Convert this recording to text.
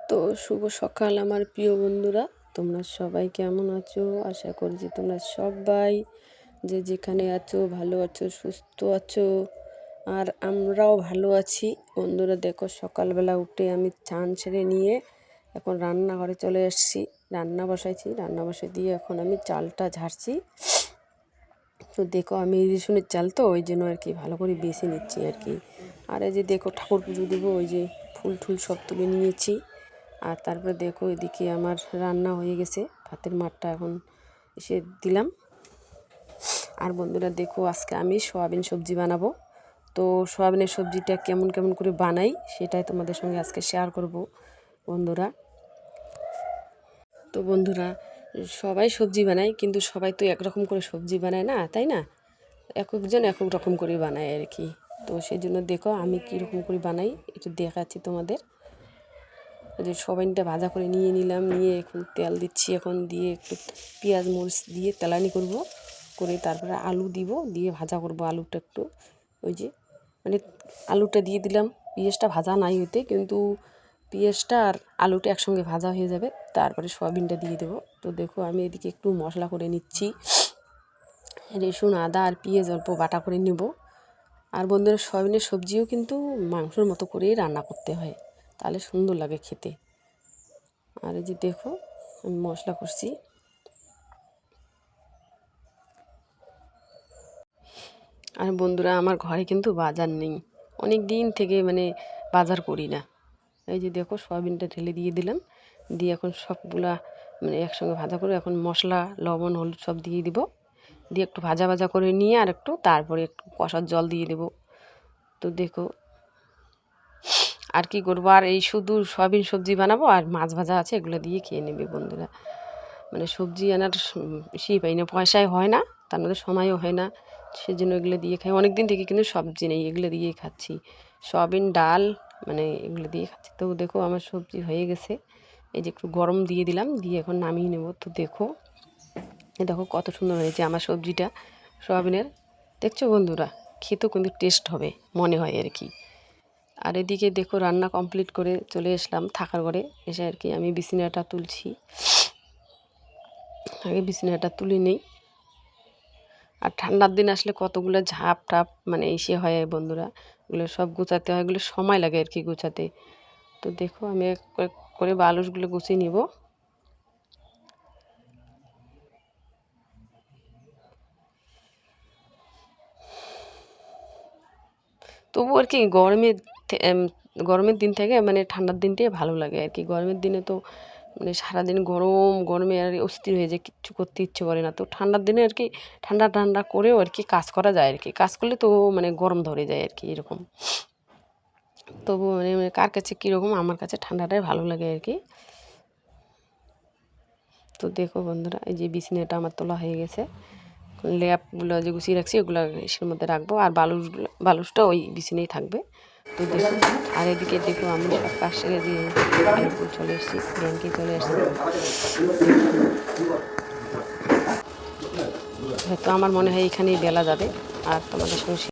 তো শুভ সকাল আমার প্রিয় বন্ধুরা, তোমরা সবাই কেমন আছো? আশা করি যে তোমরা সবাই যে যেখানে আছো ভালো আছো, সুস্থ আছো। আর আমরাও ভালো আছি। বন্ধুরা দেখো, সকালবেলা উঠে আমি চান সেরে নিয়ে এখন রান্নাঘরে চলে এসেছি। রান্না বসাই দিয়ে এখন আমি চালটা ঝাড়ছি। তো দেখো, আমি রেশনের চাল, তো ওই জন্য আর কি ভালো করে বেছে নিচ্ছি আর কি। আর এই যে দেখো, ঠাকুর পুজো দেবো, ওই যে ফুল টুল সব তুলে নিয়েছি। আর তারপরে দেখো, এদিকে আমার রান্না হয়ে গেছে, ভাতের মাঠটা এখন এসে দিলাম। আর বন্ধুরা দেখো, আজকে আমি সয়াবিন সবজি বানাবো। তো সয়াবিনের সবজিটা কেমন কেমন করে বানাই সেটাই তোমাদের সঙ্গে আজকে শেয়ার করব বন্ধুরা। তো বন্ধুরা, সবাই সবজি বানায়, কিন্তু সবাই তো একরকম করে সবজি বানায় না, তাই না? এক একজন এক এক রকম করে বানায় আর কি। তো সেই জন্য দেখো আমি কীরকম করে বানাই একটু দেখাচ্ছি তোমাদের। যে সয়াবিনটা ভাজা করে নিয়ে নিলাম, নিয়ে এখন তেল দিচ্ছি, এখন দিয়ে একটু পেঁয়াজ মরিচ দিয়ে তেলানি করব, করে তারপরে আলু দিব, দিয়ে ভাজা করব আলুটা একটু। ওই যে মানে আলুটা দিয়ে দিলাম, পেঁয়াজটা ভাজা নাই হইতে, কিন্তু পেঁয়াজটা আর আলুটা একসঙ্গে ভাজা হয়ে যাবে, তারপরে সয়াবিনটা দিয়ে দেবো। তো দেখো, আমি এদিকে একটু মশলা করে নিচ্ছি, রসুন আদা আর পেঁয়াজ অল্প বাটা করে নেব। আর বন্ধুরা, সয়াবিনের সবজিও কিন্তু মাংসর মতো করেই রান্না করতে হয়, তাহলে সুন্দর লাগে খেতে। আর এই যে দেখো, আমি মশলা করছি। আর বন্ধুরা, আমার ঘরে কিন্তু বাজার নেই, অনেক দিন থেকে বাজার করি না। এই যে দেখো, সয়াবিনটা ঢেলে দিয়ে দিলাম, দিয়ে এখন সবগুলা একসঙ্গে ভাজা করে এখন মশলা লবণ হলুদ সব দিয়ে দিব, দিয়ে একটু ভাজা ভাজা করে নিয়ে আর একটু তারপরে একটু কষার জল দিয়ে দেব। তো দেখো, আর কি করবো, আর এই শুধু সয়াবিন সবজি বানাবো, আর মাছ ভাজা আছে, এগুলো দিয়ে খেয়ে নেবে বন্ধুরা। সবজি আনার বেশি পাই না, পয়সায় হয় না, তার মধ্যে সময়ও হয় না, সেজন্য এগুলো দিয়ে খাই। অনেক দিন থেকে কিন্তু সবজি নেই, এগুলো দিয়েই খাচ্ছি, সয়াবিন ডাল এগুলো দিয়ে খাচ্ছি। তো দেখো, আমার সবজি হয়ে গেছে, এই যে একটু গরম দিয়ে দিলাম, দিয়ে এখন নামিয়ে নেব। তো দেখো, দেখো কত সুন্দর হয়েছে আমার সবজিটা সয়াবিনের, দেখছো বন্ধুরা? খেতেও কিন্তু টেস্ট হবে মনে হয় আর কি। আর এদিকে দেখো, রান্না কমপ্লিট করে চলে আসলাম থাকার ঘরে, এসে আর কি আমি বিছানাটা তুলছি। আগে বিছানাটা তুলে নেই। আর ঠান্ডার দিন আসলে কতগুলো ঝাপ টাপ এসে হয় বন্ধুরা, এগুলো সব গোছাতে হয়, এগুলো সময় লাগে আর কি গোছাতে। তো দেখো, আমি এক এক করে বালুসগুলো গুছিয়ে নিব। তবু আর কি গরমের দিন থেকে ঠান্ডার দিনটাই ভালো লাগে আর কি। গরমের দিনে তো সারাদিন গরমে আর অস্থির হয়ে যায়, কিচ্ছু করতে ইচ্ছে করে না। তো ঠান্ডার দিনে আর কি ঠান্ডা ঠান্ডা করেও আর কি কাজ করা যায় আর কি, কাজ করলে তো গরম ধরে যায় আর কি এরকম। তবু কার কাছে কীরকম, আমার কাছে ঠান্ডাটাই ভালো লাগে আর কি। তো দেখো বন্ধুরা, এই যে বিছানাটা আমার তোলা হয়ে গেছে, ল্যাপগুলো যে গুছিয়ে রাখছি ওগুলো ইসের মধ্যে রাখবো, আর বালুসটা ওই বিছানায় থাকবে। তো দেখো, আর এদিকে দেখো, আমি সব কাজ সেরে দিয়ে চলে এসেছি, ব্যাংকে চলে এসেছি। হয়তো আমার মনে হয় এখানেই বেলা যাবে, আর তোমাদের সঙ্গে